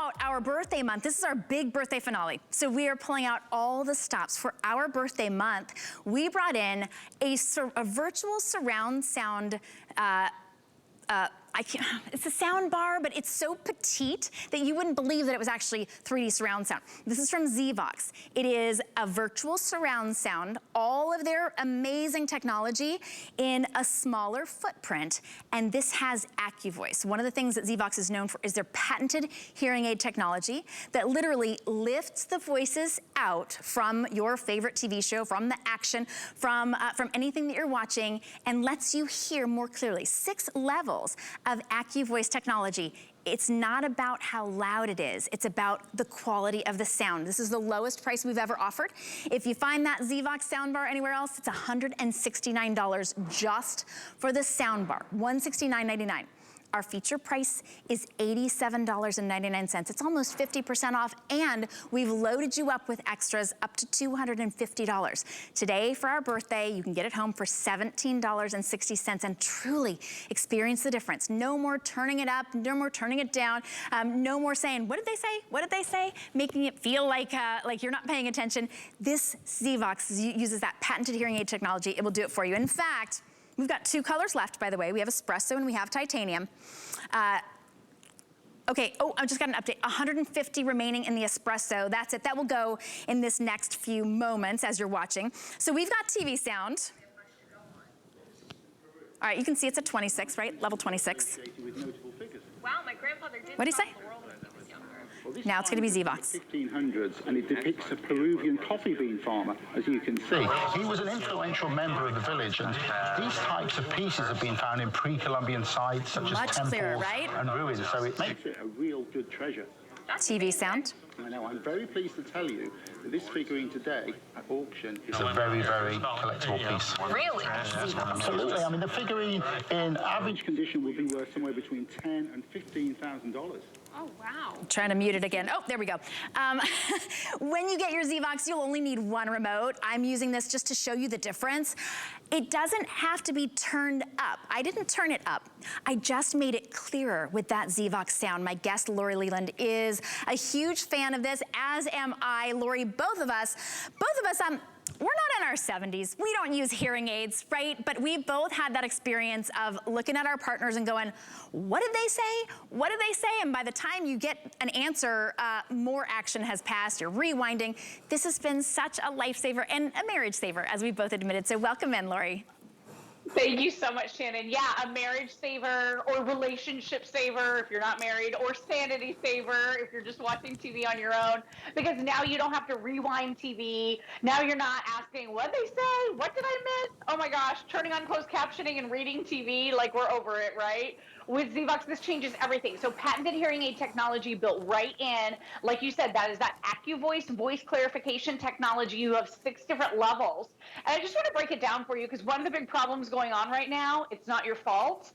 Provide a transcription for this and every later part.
Our birthday month, this is our big birthday finale. So we are pulling out all the stops for our birthday month. We brought in a virtual surround sound it's a sound bar, but it's so petite that you wouldn't believe that it was actually 3D surround sound. This is from ZVOX. It is a virtual surround sound, all of their amazing technology in a smaller footprint, and this has AccuVoice. One of the things that ZVOX is known for is their patented hearing aid technology that literally lifts the voices out from your favorite TV show, from the action, from anything that you're watching, and lets you hear more clearly. 6 levels of AccuVoice technology. It's not about how loud it is, it's about the quality of the sound. This is the lowest price we've ever offered. If you find that ZVOX soundbar anywhere else, it's $169 just for the soundbar, $169.99. Our feature price is $87.99. It's almost 50% off, and we've loaded you up with extras up to $250. Today, for our birthday, you can get it home for $17.60 and truly experience the difference. No more turning it up, no more turning it down, no more saying, what did they say? What did they say? Making it feel like you're not paying attention. This ZVOX uses that patented hearing aid technology. It will do it for you. In fact, we've got 2 colors left, by the way. We have espresso and we have titanium. Okay, oh, I just got an update. 150 remaining in the espresso. That's it. That will go in this next few moments as you're watching. So we've got TV sound. All right, you can see it's at 26, right? Level 26. Wow, my grandfather did. What did he say? Now it's going to be ZVOX. 1500s, and it depicts a Peruvian coffee bean farmer, as you can see. He was an influential member of the village, and these types of pieces have been found in pre-Columbian sites such as temples clearer, right? and ruins, so it makes it a real good treasure. TV sound. I know, I'm very pleased to tell you that this figurine today at auction is a very, very collectible piece. Really? Absolutely. I mean, the figurine in average condition would be worth somewhere between $10,000 and $15,000. Oh, wow. I'm trying to mute it again. Oh, there we go. When you get your ZVOX, you'll only need 1 remote. I'm using this just to show you the difference. It doesn't have to be turned up. I didn't turn it up. I just made it clearer with that ZVOX sound. My guest, Lori Leland, is a huge fan of this, as am I. Lori, both of us, we're not in our 70s. We don't use hearing aids, right? But we both had that experience of looking at our partners and going, what did they say? What did they say? And by the time you get an answer, more action has passed. You're rewinding. This has been such a lifesaver and a marriage saver, as we both admitted. So welcome in, Lori. Thank you so much, Shannon. Yeah, a marriage saver or relationship saver if you're not married, or sanity saver if you're just watching TV on your own, because now you don't have to rewind TV. Now you're not asking, what did they say? What did I miss? Oh my gosh, turning on closed captioning and reading TV, like we're over it, right? With ZVOX, this changes everything. So patented hearing aid technology built right in. Like you said, that is that AccuVoice voice clarification technology. You have 6 different levels. And I just want to break it down for you, because one of the big problems going on right now, it's not your fault.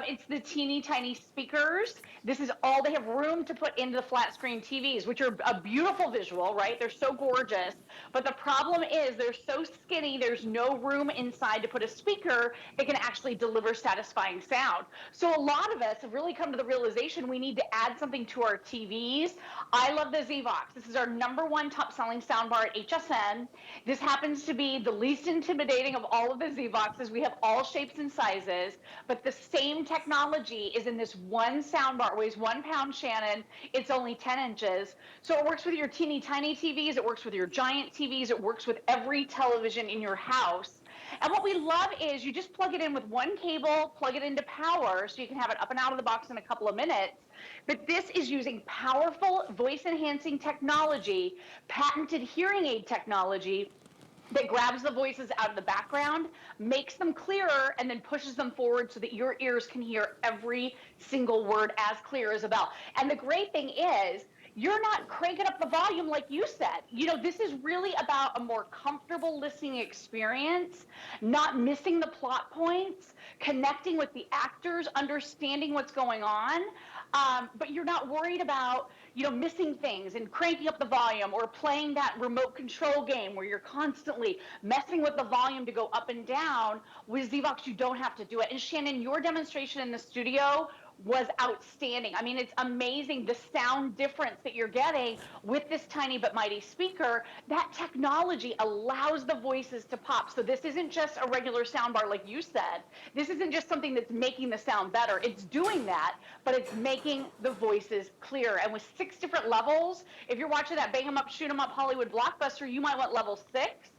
It's the teeny tiny speakers. This is all they have room to put into the flat screen TVs, which are a beautiful visual, right? They're so gorgeous. But the problem is they're so skinny, there's no room inside to put a speaker that can actually deliver satisfying sound. So a lot of us have really come to the realization we need to add something to our TVs. I love the ZVOX. This is our #1 top selling soundbar at HSN. This happens to be the least intimidating of all of the ZVOXs. We have all shapes and sizes, but the same technology is in this one soundbar. It weighs 1 pound, Shannon. It's only 10 inches. So it works with your teeny tiny TVs. It works with your giant TVs. It works with every television in your house. And what we love is you just plug it in with 1 cable, plug it into power, so you can have it up and out of the box in a couple of minutes. But this is using powerful voice-enhancing technology, patented hearing aid technology, that grabs the voices out of the background, makes them clearer, and then pushes them forward so that your ears can hear every single word as clear as a bell. And the great thing is, you're not cranking up the volume like you said. You know, this is really about a more comfortable listening experience, not missing the plot points, connecting with the actors, understanding what's going on. But you're not worried about, you know, missing things and cranking up the volume or playing that remote control game where you're constantly messing with the volume to go up and down. With ZVOX, you don't have to do it. And Shannon, your demonstration in the studio was outstanding. I mean, it's amazing the sound difference that you're getting with this tiny but mighty speaker. That technology allows the voices to pop. So this isn't just a regular soundbar like you said. This isn't just something that's making the sound better. It's doing that, but it's making the voices clearer. And with 6 different levels, if you're watching that bang 'em up, shoot 'em up Hollywood blockbuster, you might want level 6.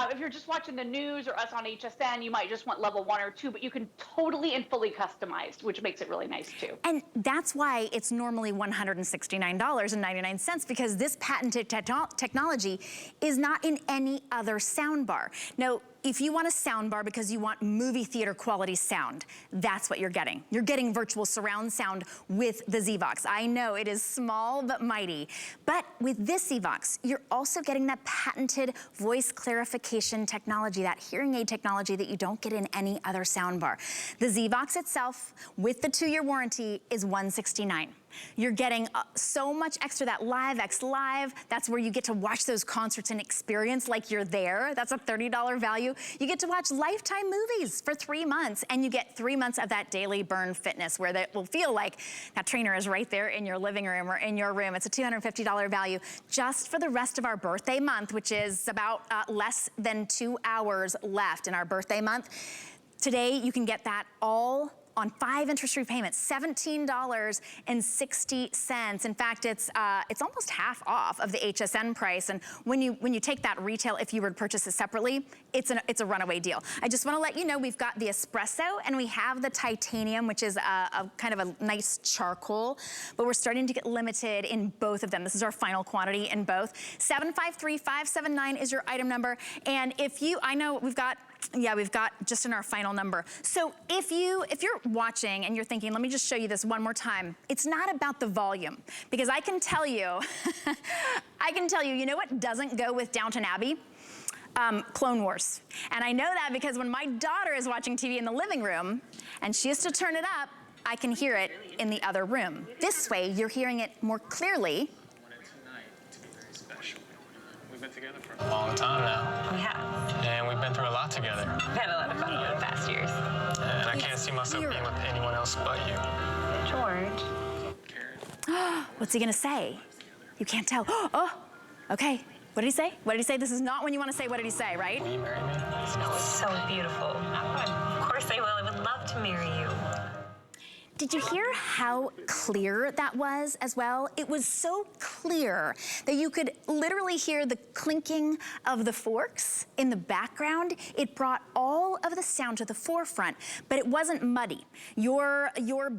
If you're just watching the news or us on HSN, you might just want level 1 or 2, but you can totally and fully customize, which makes it really nice too. And that's why it's normally $169.99, because this patented technology is not in any other soundbar. Now, if you want a soundbar because you want movie theater quality sound, that's what you're getting. You're getting virtual surround sound with the ZVOX. I know it is small but mighty, but with this ZVOX, you're also getting that patented voice clarification technology, that hearing aid technology that you don't get in any other soundbar. The ZVOX itself, with the 2-year warranty, is $169. You're getting so much extra, that LiveX Live, that's where you get to watch those concerts and experience like you're there. That's a $30 value. You get to watch Lifetime movies for 3 months, and you get 3 months of that daily burn fitness, where that will feel like that trainer is right there in your living room or in your room. It's a $250 value just for the rest of our birthday month, which is about less than 2 hours left in our birthday month. Today, you can get that all on 5 interest-free payments, $17.60. In fact, it's almost half off of the HSN price. And when you take that retail, if you were to purchase it separately, it's a runaway deal. I just want to let you know we've got the espresso and we have the titanium, which is a kind of a nice charcoal, but we're starting to get limited in both of them. This is our final quantity in both. 753579 is your item number. And I know we've got just in our final number. So if you're watching and you're thinking, let me just show you this one more time. It's not about the volume, because I can tell you, you know what doesn't go with Downton Abbey? Clone Wars. And I know that because when my daughter is watching TV in the living room and she has to turn it up, I can hear it in the other room. This way, you're hearing it more clearly. We've been together for a long time now. We have. And we've been through a lot together. We've had a lot of fun over the past years. And I can't see myself being with anyone else but you. George. What's he gonna say? You can't tell. Oh, okay. What did he say? What did he say? This is not when you want to say what did he say, right? Will you marry me? That was so beautiful. Of course I will. I would love to marry you. Did you hear how clear that was as well? It was so clear that you could literally hear the clinking of the forks in the background. It brought all of the sound to the forefront, but it wasn't muddy. Your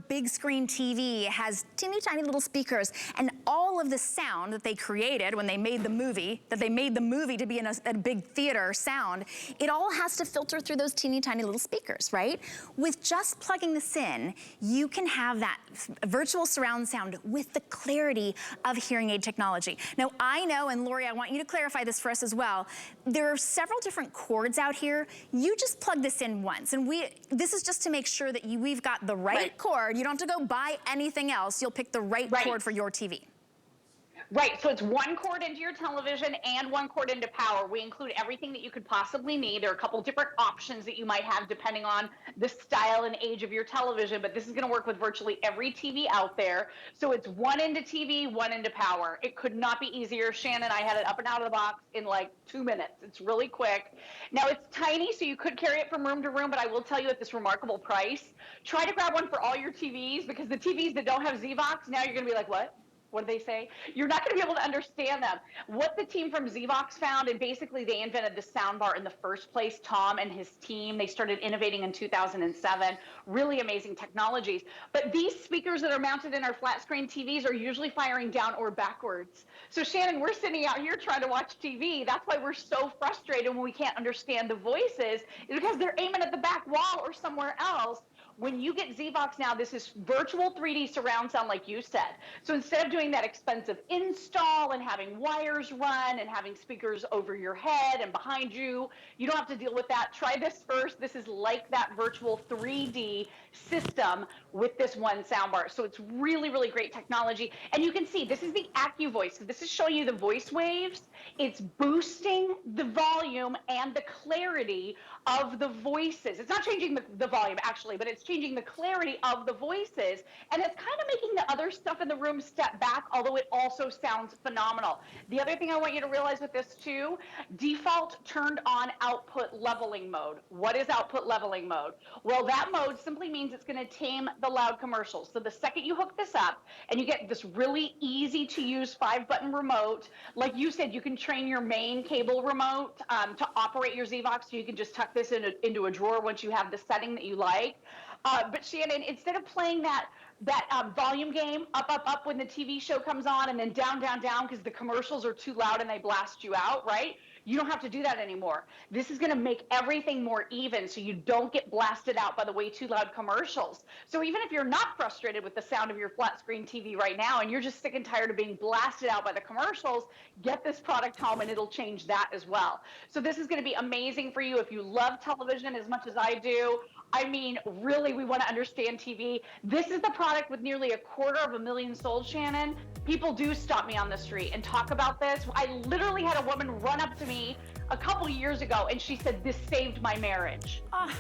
big screen TV has teeny tiny little speakers, and all of the sound that they created when they made the movie, to be in a big theater sound, it all has to filter through those teeny tiny little speakers, right? With just plugging this in, you can have that virtual surround sound with the clarity of hearing aid technology. Now, I know, and Lori, I want you to clarify this for us as well, there are several different cords out here. You just plug this in once, and this is just to make sure that we've got the right cord. You don't have to go buy anything else. You'll pick the right cord for your TV. Right, so it's 1 cord into your television and 1 cord into power. We include everything that you could possibly need. There are a couple different options that you might have depending on the style and age of your television, but this is gonna work with virtually every TV out there. So it's 1 into TV, 1 into power. It could not be easier. Shannon, I had it up and out of the box in like 2 minutes. It's really quick. Now it's tiny, so you could carry it from room to room, but I will tell you at this remarkable price, try to grab one for all your TVs, because the TVs that don't have ZVOX, now you're gonna be like, what? What do they say? You're not going to be able to understand them. What the team from ZVOX found, and basically they invented the soundbar in the first place, Tom and his team, they started innovating in 2007, really amazing technologies. But these speakers that are mounted in our flat screen TVs are usually firing down or backwards. So Shannon, we're sitting out here trying to watch TV. That's why we're so frustrated when we can't understand the voices, is because they're aiming at the back wall or somewhere else. When you get ZVOX now, this is virtual 3D surround sound like you said. So instead of doing that expensive install and having wires run and having speakers over your head and behind you, you don't have to deal with that. Try this first. This is like that virtual 3D system with this one soundbar. So it's really, really great technology. And you can see this is the AccuVoice. So this is showing you the voice waves. It's boosting the volume and the clarity of the voices. It's not changing the volume actually, but it's changing the clarity of the voices, and it's kind of making the other stuff in the room step back, although it also sounds phenomenal. The other thing I want you to realize with this too, default turned on output leveling mode. What is output leveling mode? Well, that mode simply means it's going to tame the loud commercials. So the second you hook this up and you get this really easy to use 5-button remote, like you said, you can train your main cable remote to operate your ZVOX, so you can just tuck this into a drawer once you have the setting that you like. But Shannon, instead of playing that volume game, up when the TV show comes on, and then down because the commercials are too loud and they blast you out, right? You don't have to do that anymore. This is gonna make everything more even so you don't get blasted out by the way too loud commercials. So even if you're not frustrated with the sound of your flat screen TV right now and you're just sick and tired of being blasted out by the commercials, get this product home and it'll change that as well. So this is gonna be amazing for you if you love television as much as I do. I mean, really, we want to understand TV. This is the product with nearly 250,000 sold, Shannon. People do stop me on the street and talk about this. I literally had a woman run up to me a couple years ago and she said, this saved my marriage. Oh,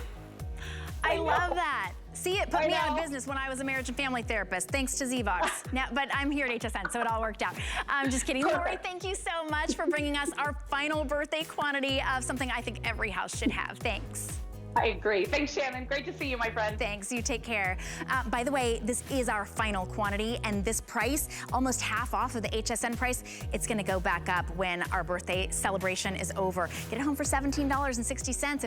I love that. See, it put me out of business when I was a marriage and family therapist, thanks to ZVOX. Now, but I'm here at HSN, so it all worked out. I'm just kidding. Lori, thank you so much for bringing us our final birthday quantity of something I think every house should have. Thanks. I agree. Thanks, Shannon. Great to see you, my friend. Thanks. You take care. By the way, this is our final quantity, and this price, almost half off of the HSN price, it's going to go back up when our birthday celebration is over. Get it home for $17.60.